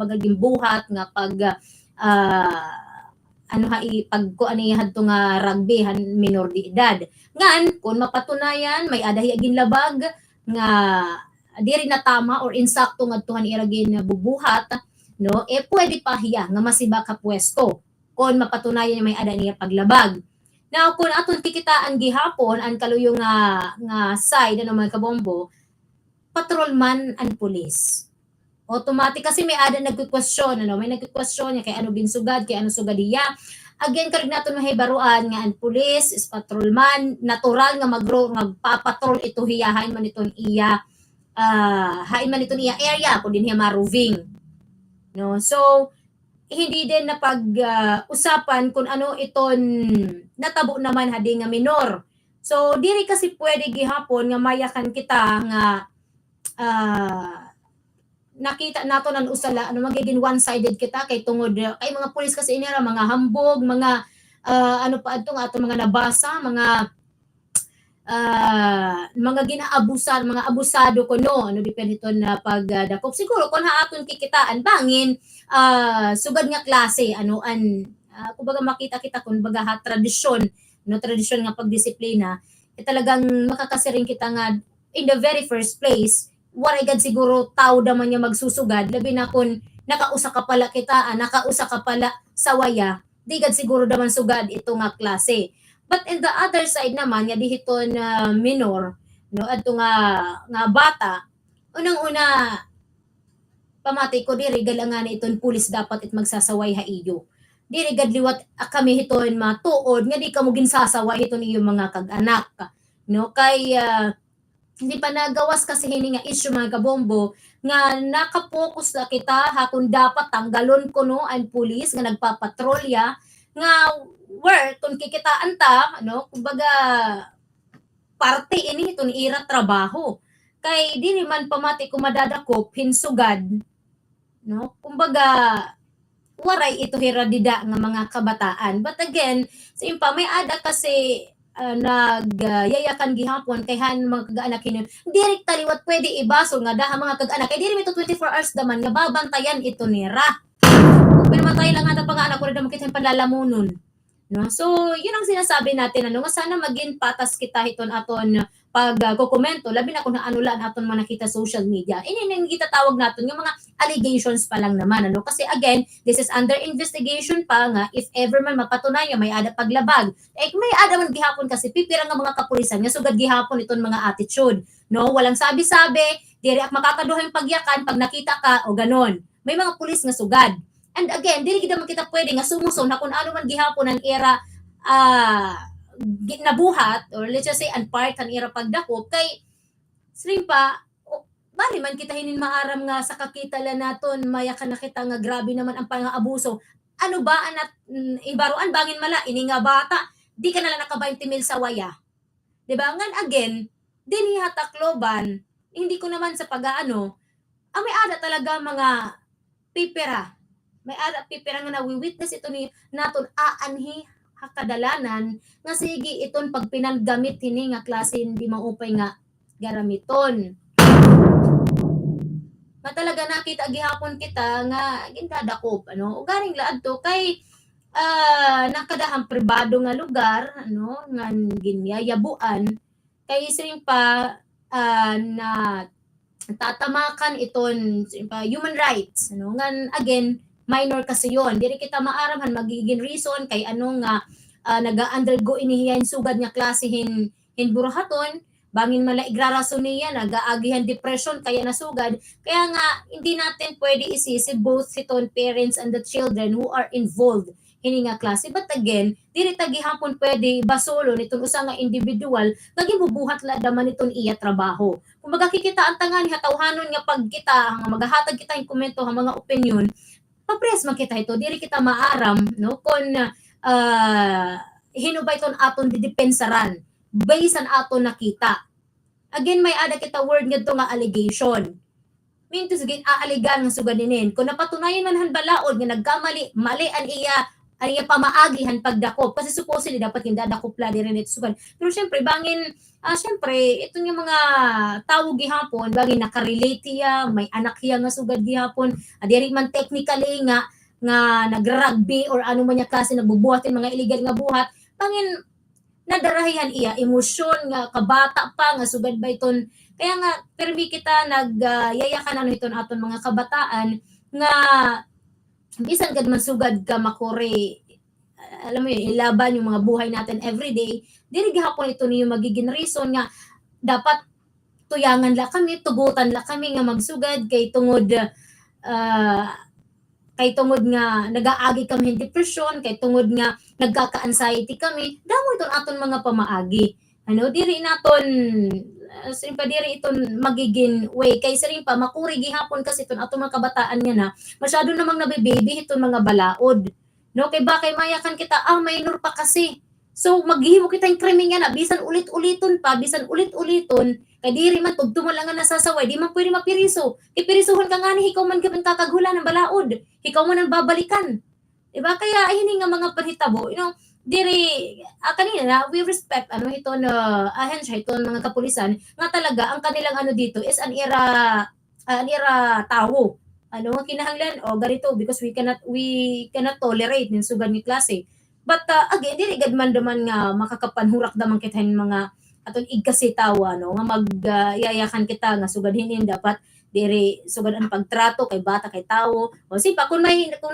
bagaging buhat nga pag hadto nga rugby han minor di edad ngan kun mapatunayan may adahi ginlabag nga diri na tama or insakto ngadtuhan iragin bubuhat pwede pa hiya nga masiba ka pwesto kon mapatunayan may ada niya paglabag. Now kun aton kikitaan gihapon ang kaluyong nga side mga kabombo patrolman and police. Automatic kasi may ada nagkukwestiyon may nagkukwestiyon kay ano ginsugad kay ano sugad iya. Again kalig naton mahibaruan nga ang police is patrolman natural nga magpapatrol ito hiyahan man iton iya hain man iton iya area kun dinhi maroving. So hindi din na pag-usapan kung ano iton natabo naman hadi nga minor. So diri kasi pwede gihapon nga mayakan kita nga nakita nato nan usala magiging one-sided kita kay tungod kay mga pulis kasi inira mga hambog mga pa adto nga ato mga nabasa mga ginaabusan mga abusado kuno depende to na pagdakop siguro kun ha aton kikitaan bangin sugad nga klase kumbaga makita kita kumbaga tradisyon, no, tradisyon nga pagdisiplina, talagang makakasiring kita nga in the very first place, waray gad siguro tao daman niya magsusugad, labi na kung nakausa ka pala kita, nakausa ka pala sa waya, di gad siguro daman sugad ito nga klase. But in the other side naman, nga dihiton minor, no, adto nga bata, unang-una, pamati ko diri galangan iton pulis dapat it magsasaway ha iyo. Diri gad liwat kami hiton matuod nga di ka mo ginsasaway hiton iyo mga kag-anak, no, kay hindi pa nagawas kasi hini nga issue mga kabombo nga nakapokus na kita kung dapat tanggalon ko no ang pulis nga nagpapatrolya nga work kung kikitaan ta, no, kumbaga parte ini hiton ira trabaho. Kay di man pamati ko madadakop hinsugad, no, kumbaga waray ito hiradida nga mga kabataan. But again, simpa may ada kasi nagyayakan gihapon kay han mga kag-anak hinyo. Direk taliwat pwede ibasol nga daha mga kag-anak kay diri ito 24 hours daman nga babantayan ito nira. Pero matay lang nga pang-anak ko rin makita yung panlalamunon. No? So, yun ang sinasabi natin nga sana maging patas kita hiton aton pag-kokomento, labi na kung naanulan aton man nakita social media. Ini nang gitatawag naton yung mga allegations pa lang naman, ano? Kasi again, this is under investigation pa nga, if ever man mapatunayan may ada paglabag. May ada man gihapon kasi pipira nga mga kapulisan nga sugad gihapon iton mga attitude, no? Walang sabi-sabi, diri ak makakaduhang pagyakan pag nakita ka o ganon. May mga pulis nga sugad. And again, dili gid man kita pwede nga sumuson na kung ano man gihapon ang era nabuhat or let's just say an part ang ira pagdakop kay srimpa bali man kita hinin maaram nga sa kakita la naton mayakan na kita nga grabe naman ang pang-abuso. Ano ba anat ibaruan bangin mala ini nga bata di ka na lang naka 20 mil sa waya, di ba? Ngan again dinhi hatakloban hindi ko naman sa pag-aano may ada talaga mga pipira, may ada pipira nga nawi-witness ito ni naton aanhi hakadalanan nga sige iton pag pinanggamit hini nga klase hindi maupay nga garamiton. Nga talaga nakita gihapon kita nga gindadakop, ano, ugaring laad to kay nakadahang pribado nga lugar, ano, nga ginyayabuan kay siring pa na tatamakan iton pa human rights, ano, nga again minor kasi yon. Diri kita maaramhan magiging reason kay anong naga-undergo inihiyan sugad nga klase burahaton, bangin mala igrarason niya nagaagihan depression kaya nasugad. Kaya nga hindi natin pwede isisi both iton parents and the children who are involved hini nga klase. But again, diri ta gihapon pwede basolo nitong usa nga individual nga gibubuhat la daman iton iya trabaho. Kung magakikita ang tangan hatawhanon nga pag kita nga magahatag kita ang komento ang mga opinion, papres man kita ito, diri kita maaram, no, kung hinubay ton aton didepensaran, bayisan aton nakita. Again, may ada kita word nga nga allegation. Minto sige, aaligan ng suganinin. Kung napatunayan man han balaod nga nagkamali, mali ang iya pamaagihan pagdakop. Kasi supposedly dapat hindi dakop la diri nito sugan. Pero syempre, bangin, syempre, ito yung mga tao gihapon, bangin nakarelate iya, may anak iya nga sugad gihapon, diri man technically nga nagrugby or ano man niya klase nagbubuhatin mga illegal nga buhat, bangin nadarahihan iya, emosyon nga kabata pa nga sugad ba iton. Kaya nga, permi kita nagyayakan ano iton aton mga kabataan nga bisan gad man sugad ka makore, alam mo yun, ilaban yung mga buhay natin everyday, diri gihapon ito niyo magiging reason nga dapat tuyangan la kami, tugutan la kami nga magsugad kay tungod nga nagaagi kami depression, kay tungod nga nagkaka-anxiety kami, damo iton aton mga pamaagi. Ano, diri naton sirin pa diri iton magiging way kay sirin pa makuri gihapon kasi iton aton mga kabataan nga na masyado namang nabibaby iton mga balaod, no, kay bakay mayakan kita minor pa kasi so maghimo kita yung krimen nga na bisan ulit-uliton kay diri man tugtuma lang nga nasasaway di man pwede mapiriso kay pirisuhon ka nga ni ikaw man gyud kakaghulan ng balaod, ikaw man ang babalikan, diba? Kaya hini nga mga panhitabo, you know, diri kanina na we respect ano iton ahensya iton mga kapulisan nga talaga ang kanilang ano dito is an era tao ano nga kinahanglan o ganito because we cannot tolerate nin sugad ni klase. But again, dili gad man daman nga makakapanhurak daman kita mga aton igkasitawa no nga yayakan kita nga sugad hinin dapat diri sugad ang pagtrato kay bata kay tawo. O sipa kung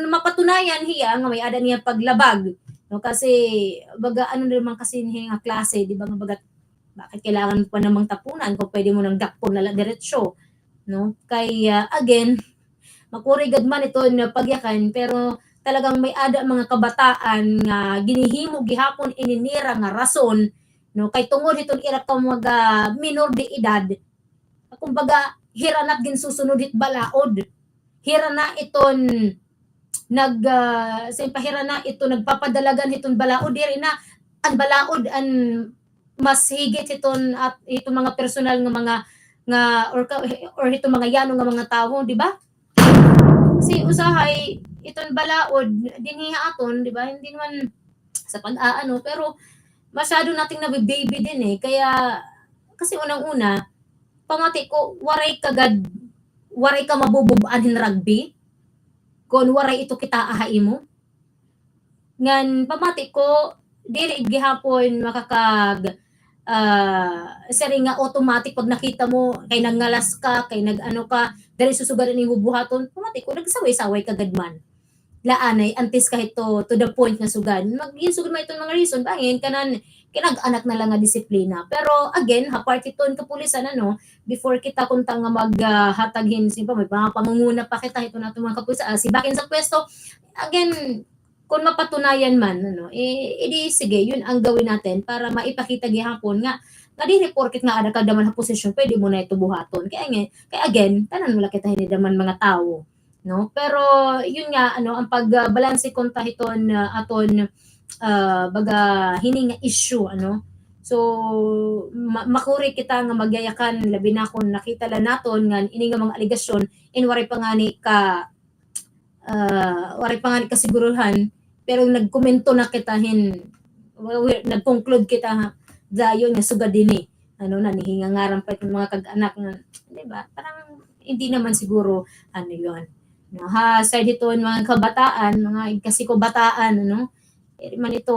mapatunayan hiya nga may ada niya paglabag no kasi baga ano naman kasi nga klase di ba nga baga bakit kailangan pa namang tapunan kung pwede mo nang dakpon na diretsyo no kay again makurigad man ito na pagyakan pero talagang may ada mga kabataan nga ginihimo gihapon ininira nga rason no kay tungod iton ira ka mga minor de edad kumbaga hiranat gin susunod it balaod hirana iton hirana ito nagpapadalagan iton balaod diri na ang balaod an mas higit iton at itong mga personal nga or itong mga yanong nga mga tao, di ba? Kasi usahay iton balaod dinhiha aton, di ba? Hindi naman sa pag-aano pero masyado nating nabibaby din eh. Kaya kasi unang-una pamati ko waray ka mabububaan hin rugby. Kung waray ito kita ahay mo. Ngan pamati ko dili gihapon makakag sari nga automatic pag nakita mo kay nangalas ka kay nagano ka dali susugaran ni bubuhaton pamati ko nagsaway-saway kagadman laanay antes kahit to the point nga sugad sugad man itong mga reason bangin kinag-anak na lang nga disiplina pero again apart iton kapulisan ano before kita kunta nga maghataghin simpa may mga pamunguna pa kita ito nato mga kapulisan si bakin sa pwesto again kung mapatunayan man ano edi sige yun ang gawin natin para maipakita gihapon nga di-report nga ada ka daman sa posisyon pwede mo na ito buhaton kaya again tanan wala kita hindi daman mga tao no pero yun nga ano ang pagbalanse konta hiton aton baga hining issue ano so makuri kita nga magyayakan labi na kung nakita lang naton nga ini nga mga aligasyon waray pangani kasiguruhan pero nagkomento na kita nag-conclude kita dayon nga sugad dinhi ano na nihingangaran pa itong mga kag-anak nga di ba parang hindi naman siguro ano yon no ha side ito mga kabataan mga kasi ko bataan ano man ito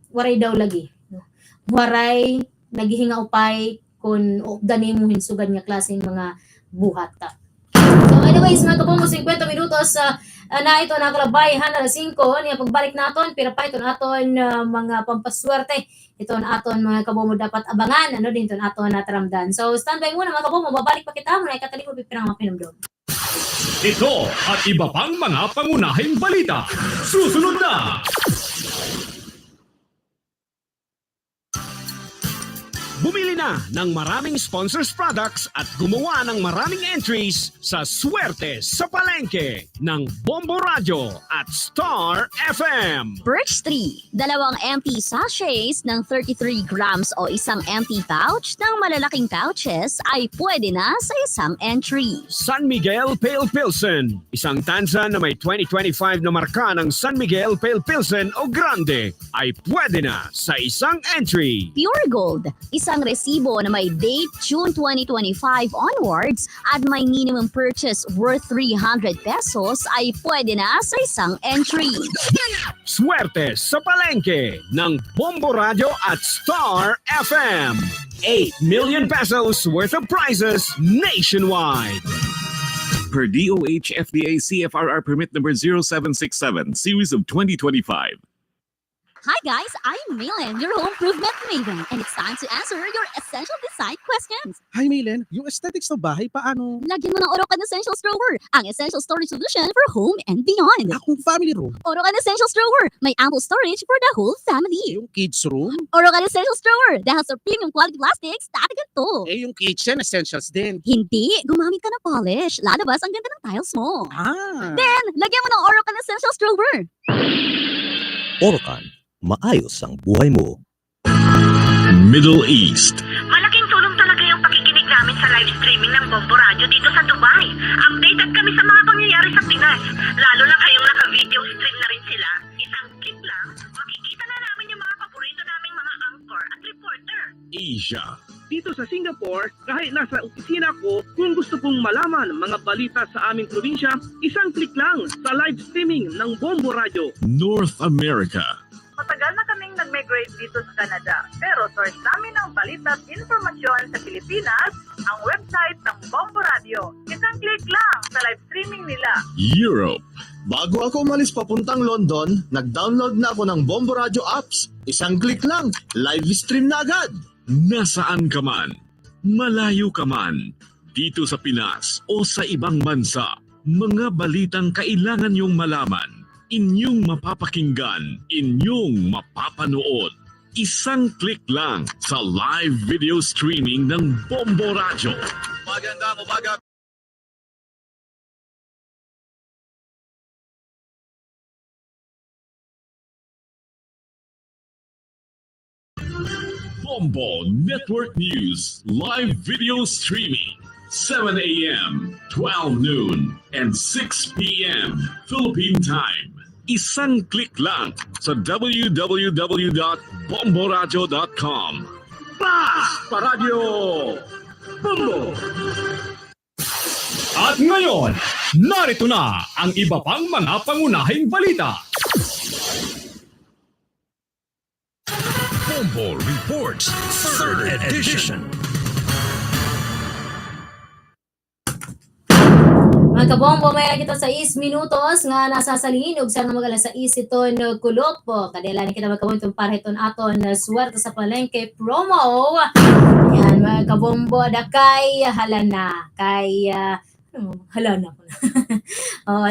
waray daw lagi no? Waray naghihinga upay kung updani mo hinsugad nga klaseng mga buhat ta. So anyways mga kapombo 50 minutos na ito nakalabay hana 5 niya pagbalik naton pira pa ito naton mga pampaswerte ito naton mga kapombo dapat abangan ano din ito naton nataramdan. So standby muna mga kapombo babalik pa kita muna ikatalikod pipirang mga pinamdom. Ito at iba pang mga pangunahing balita. Susunod na! Bumili na ng maraming sponsors products at gumawa ng maraming entries sa Swerte sa Palengke ng Bombo Radio at Star FM. Birch 3, 2 empty sachets ng 33 grams o isang empty pouch ng malalaking pouches ay pwede na sa isang entry. San Miguel Pale Pilsen, isang tansa na may 2025 na marka ng San Miguel Pale Pilsen o Grande ay pwede na sa isang entry. Pure Gold, isang resibo na may date June 2025 onwards at may minimum purchase worth 300 pesos ay pwede na sa isang entry. Swerte sa Palengke ng Bombo Radio at Star FM. 8 million pesos worth of prizes nationwide. Per DOH FDA CFRR permit number 0767 series of 2025. Hi guys, I'm Maylen, your home improvement maven, and it's time to answer your essential design questions. Hi Maylen, yung aesthetics ng bahay paano? Lagyan mo ng Orocan Essentials Drawer, ang essential storage solution for home and beyond. Akong family room. Orocan Essentials Drawer, may ample storage for the whole family. Yung kids room? Orocan Essentials Drawer, dahil sa premium quality plastics, tatagal to. Yung kitchen essentials din. Hindi, gumamit ka ng polish, lalabas ang ganda ng tiles mo. Then, lagyan mo ng Orocan Essentials Drawer. Orocan, maayos ang buhay mo. Middle East. Malaking tulong talaga yung pakikinig namin sa live streaming ng Bombo Radio dito sa Dubai. Updated kami sa mga pangyayari sa Pinas. Lalo na kayong naka-video stream na rin sila. Isang click lang, makikita na namin yung mga paborito naming mga anchor at reporter. Asia. dito sa Singapore, kahit nasa opisina ko, kung gusto pong malaman mga balita sa aming probinsya, isang click lang sa live streaming ng Bombo Radio. North America. Matagal na kaming nag-migrate dito sa Canada, pero source namin ng balita at informasyon sa Pilipinas, ang website ng Bombo Radio. Isang click lang sa live streaming nila. Europe. Bago ako umalis papuntang London, nag-download na ako ng Bombo Radio apps. Isang click lang, live stream na agad. Nasaan ka man, malayo ka man, dito sa Pinas o sa ibang bansa, mga balitang kailangan niyong malaman, inyong mapapakinggan, inyong mapapanood. Isang click lang sa live video streaming ng Bombo Radio. Magandang umaga. Bombo Network News live video streaming 7 a.m., 12 noon, and 6 p.m. Philippine Time. Isang click lang sa www.bomboradio.com. Paradyo! Bombo! At ngayon, narito na ang iba pang mga pangunahing balita. Bombo Reports, 3rd edition. Mga kabombo, may kita sa 6 minutos nga nasasalinog sa mga alas 6 iton kulop po. Kadila ni kita magkabong itong para iton aton swerte sa palengke promo. Ayan mga kabombo, da kay halana. Kay halana ko na.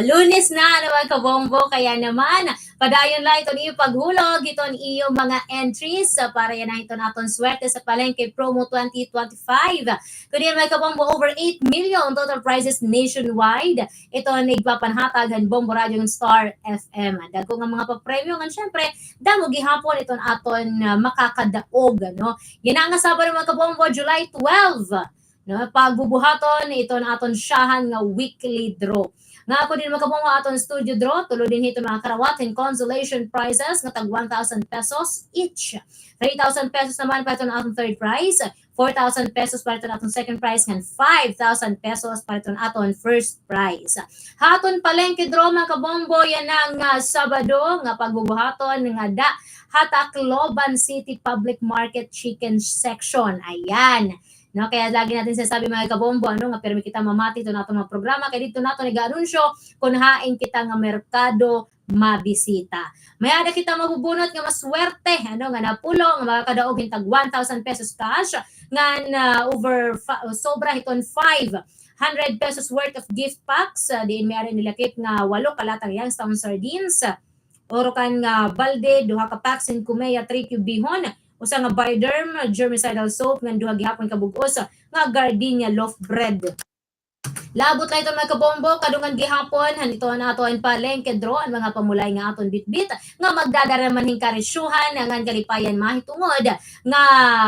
Lunes na mga kabombo, kaya naman padayon lang ito niyo paghulog, ito niyo mga entries para yan ang ito naton swerte sa palengke promo 2025. Kundi mga kabombo, over 8 million total prizes nationwide. Ito ang nagpapanhatag ang Bombo Radio ng Star FM. Dago nga mga papremyo nga syempre, damo gihapon ito aton makakadaog. No? Yan ang Sabado mga kabombo, July 12. No, pagbubuhaton ito na aton siyahan nga weekly draw. Nga ako din makabungo aton studio draw, tulo din ito mga karawatin consolation prizes nga tag 1,000 pesos each. 3,000 pesos naman para ito na aton third prize, 4,000 pesos para ito na aton second prize, and 5,000 pesos para ito na aton first prize. Haton palengke draw mga kabombo, yan ang Sabado nga pagbubuhaton nga da Tacloban City Public Market Chicken Section. Ayan. No, kaya lagi natin sinasabi mga kabombo, ano, nga permi kita mamati ito nato mga programa, kaya dito nato nag-anunsyo kung haing kita nga merkado mabisita. May ada kita mabubunot nga maswerte, ano, nga napulong, nga makakadaog hintag 1,000 pesos cash, nga sobra hiton 500 pesos worth of gift packs, diin may ari nilakip nga 8 kalatang Youngstown sardines, oro kan nga balde, 2 ka packs in Kumeya 3 cubihon, usa nga Bioderm germicidal soap nga duha gihapon kabug-os nga Gardenia loaf bread. Labot na ito mga kabombo, kadungan gihapon, hanito na ato ang palengke draw, ang mga pamulay nga aton bitbit, nga magdadaraman hing karisyuhan, nga kalipayan mahitungod, nga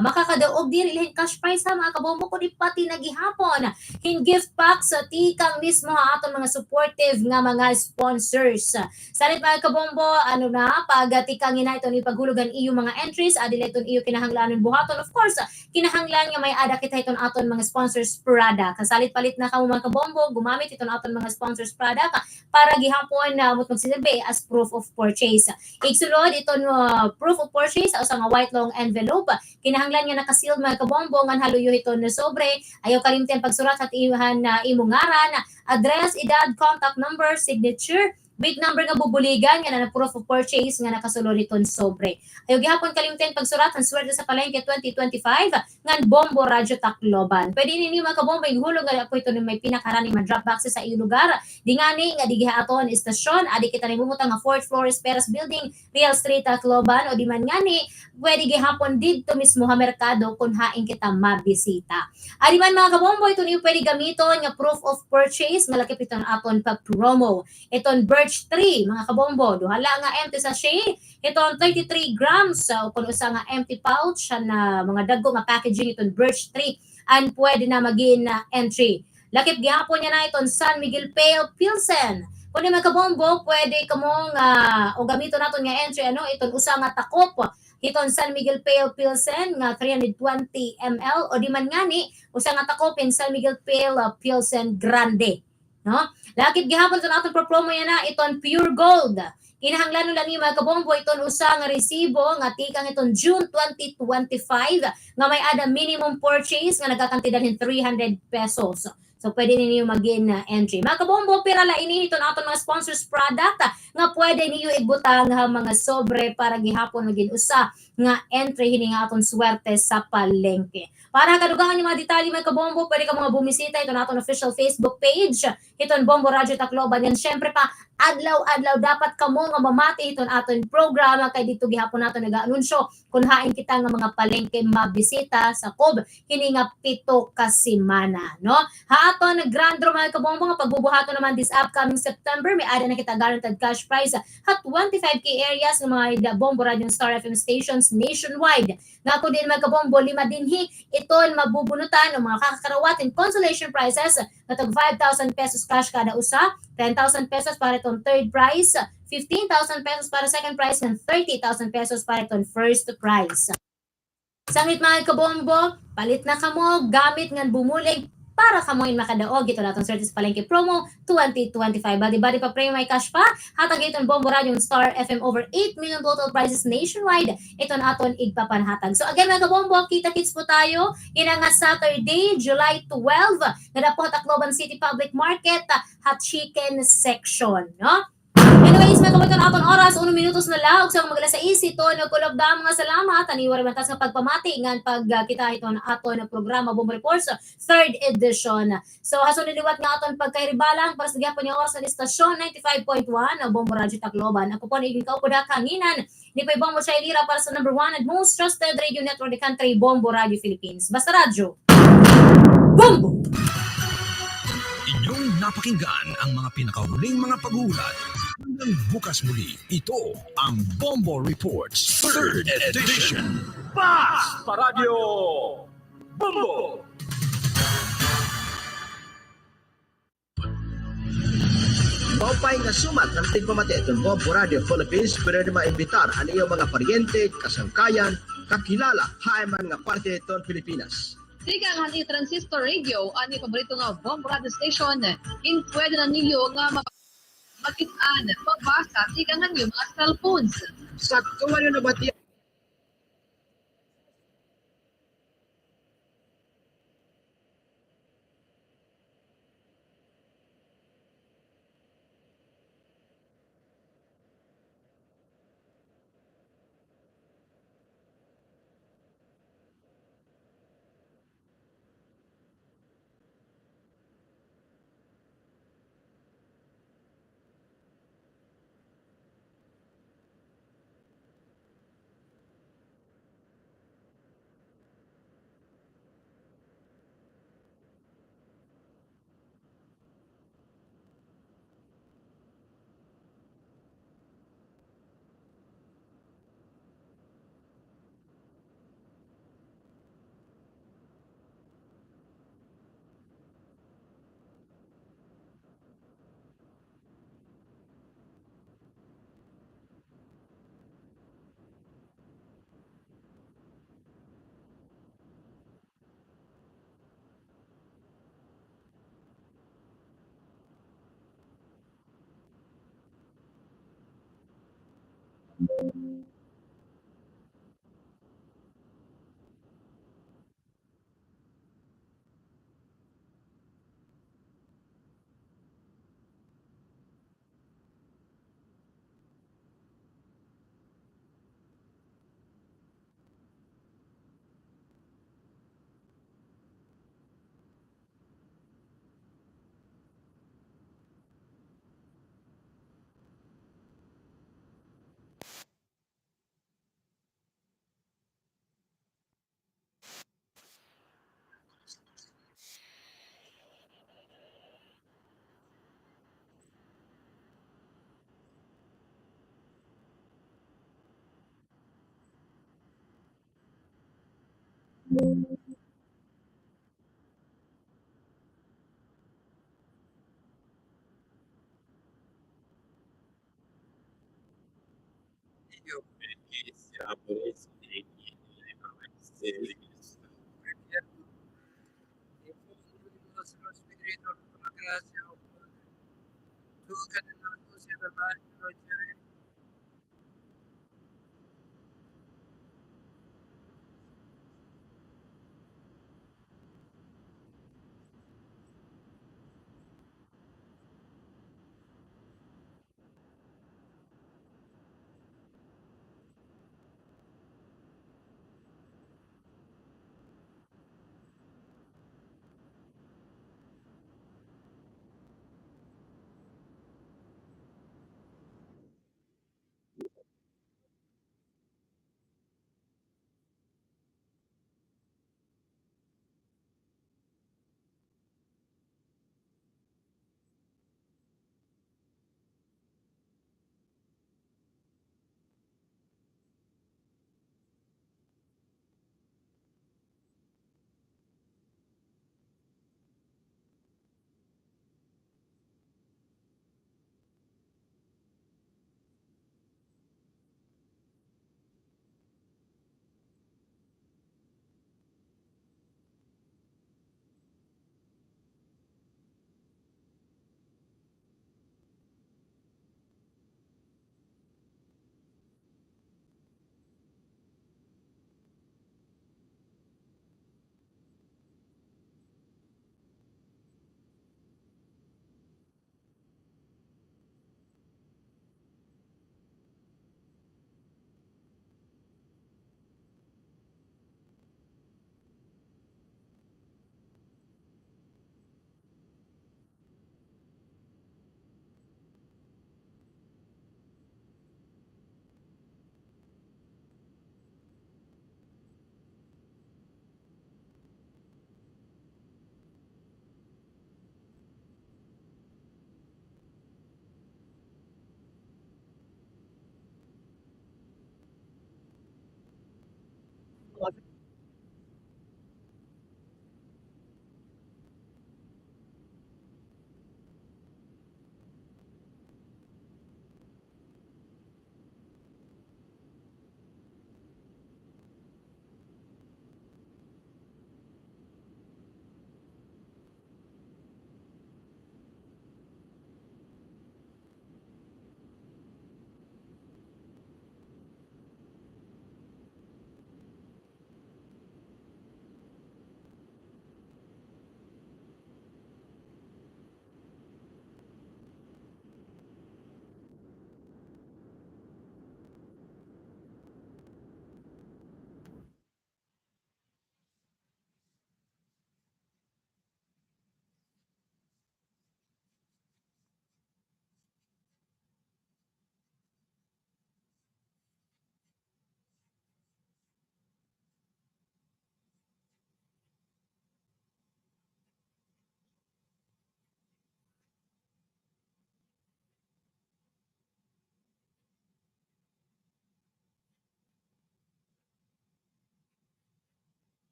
makakadaog din ilahing cash prize ha mga kabombo, kundi pati na gihapon, hing gift pack sa tikang mismo ha aton mga supportive nga mga sponsors. Salit mga kabombo, ano na, pag tikang ina ito ni paghulugan iyo mga entries, adila ito iyo kinahanglanon buhaton, of course, kinahanglan nga may ada kita iton aton mga sponsors product. Kasalit palit na kamo mga kabombo, gumamit ito na aton mga sponsors product para gihapon na magsilbi as proof of purchase. Igsulod ito proof of purchase o sa nga white long envelope. Kinahanglan nga nakaseal mga kabombo nga haluyo ito na sobre. Ayaw kalimtan pagsurat at ihan na imong ngaran, address, edad, contact number, signature, big number nga bubuligan nga na proof of purchase nga nakasulod iton sobre. Ayaw gihapon kalimten pagsurat ang swerte sa palengke 2025 nga Bombo Radio Tacloban. Pwede ninyo mga kabombo ihulog nga po ito may pinakarani mga drop boxes sa iyong lugar. Di ngani nga di gihaton istasyon, adi kita nimumutang nga 4th floor Esperas Building, Real Street Tacloban, o di man ngani pwede gihapon didto mismo ha merkado kung haing kita mabisita. Adi man mga kabombo, ito niyo pwede gamiton nga proof of purchase nga lakip ito aton pa promo. Iton birch tree mga kabombo, duhala nga empty sachet, ito 33 grams kung usa nga empty pouch na mga dagko nga packaging itong birch tree and pwede na maging entry. Lakip gihapon niya na itong San Miguel Pale Pilsen. Kung mga kabombo, pwede kamong o gamito naton nga entry, ano, itong usa nga takop hiton San Miguel Pale Pilsen nga 320 ml o di man ngani usa nga takopin San Miguel Pale Pilsen Grande, no? Lakip gihapon sa atong promo yan na iton Pure Gold. Kinahanglan lang ni mga kabombo iton usa nga resibo nga tikang iton June 2025 nga may ada minimum purchase nga nagkakantidad 300 pesos. So pwede ninyo magin entry. Mga kabombo, pira la ini iton aton mga sponsors product nga pwede niyo ibutang ha mga sobre para gihapon magin usa nga entry hini nga aton swerte sa palengke. Para kadugangan yung mga detalye mga kabombo, pwede ka mga bumisita ito na aton official Facebook page. Iton Bombo Radio Tacloban. Yan syempre pa, adlaw-adlaw dapat kamo nga mamati iton aton programa kay dito gihapon nato nag-anunsyo kung hain kita nga mga palengke mabisita sa COB kini nga 7 ka semana, no? Haaton grand draw mga kabombo nga pagbubuhaton naman this upcoming September may ada na kita guaranteed cash prize at 25k areas ng mga Bombo Radio Star FM stations nationwide. Nga ko din mga kabombo, 5 dinhi iton mabubunutan ng mga kakarawatin consolation prizes na tag 5,000 pesos cash kada usa, 10,000 pesos para itong third prize, 15,000 pesos para second prize, and 30,000 pesos para itong first prize. Sangit mga kabombo, palit na kamo, gamit nga bumulig para kamoin makadaog ito natong Certis Palengke Promo 2025. Badi-badi pa pre may cash pa. Hatag iton Bombo Radio Star FM over 8 million total prizes nationwide. Ito na aton igpapanhatag. So again mga kabombo, kita-kits po tayo. Yan nga Saturday, July 12. Nadapo Tacloban City Public Market, hot chicken section. No? Anyways, mga kabombo, aton oras, 1 minutos na lang. So magala sa ito, nagkulob da mga salamat. Aniwari matas nga pagpamati ngan pag kita ito na aton programa Bombo Reports 3rd edition. So hason niliwat nga aton pagkairibalang para sa gyapon yung oras sa istasyon 95.1 Bombo Radio Tacloban. Ako po na iging kaupo da kanginan ni Pay Bombo Chailira para sa number 1 and most trusted radio network the country, Bombo Radio Philippines. Basta radyo. Bombo! Inyong napakinggan ang mga pinakahuling mga pag-uulat. Hanggang bukas muli, ito ang Bombo Reports 3rd Edition. Pas Paradyo Bombo! Maupay nga sumat ng tigpamati itong Bombo Radio Philippines pero na maimbitar ang iyong mga paryente, kasangkayan, kakilala, haiman nga parte itong Pilipinas. Sigang hani transistor radio ani paborito nga Bombo Radio station in pwede na ninyo nga makitaan, magbasa, sigang nga mga cellphones. Sa kuwan na ba Io pensi a Boris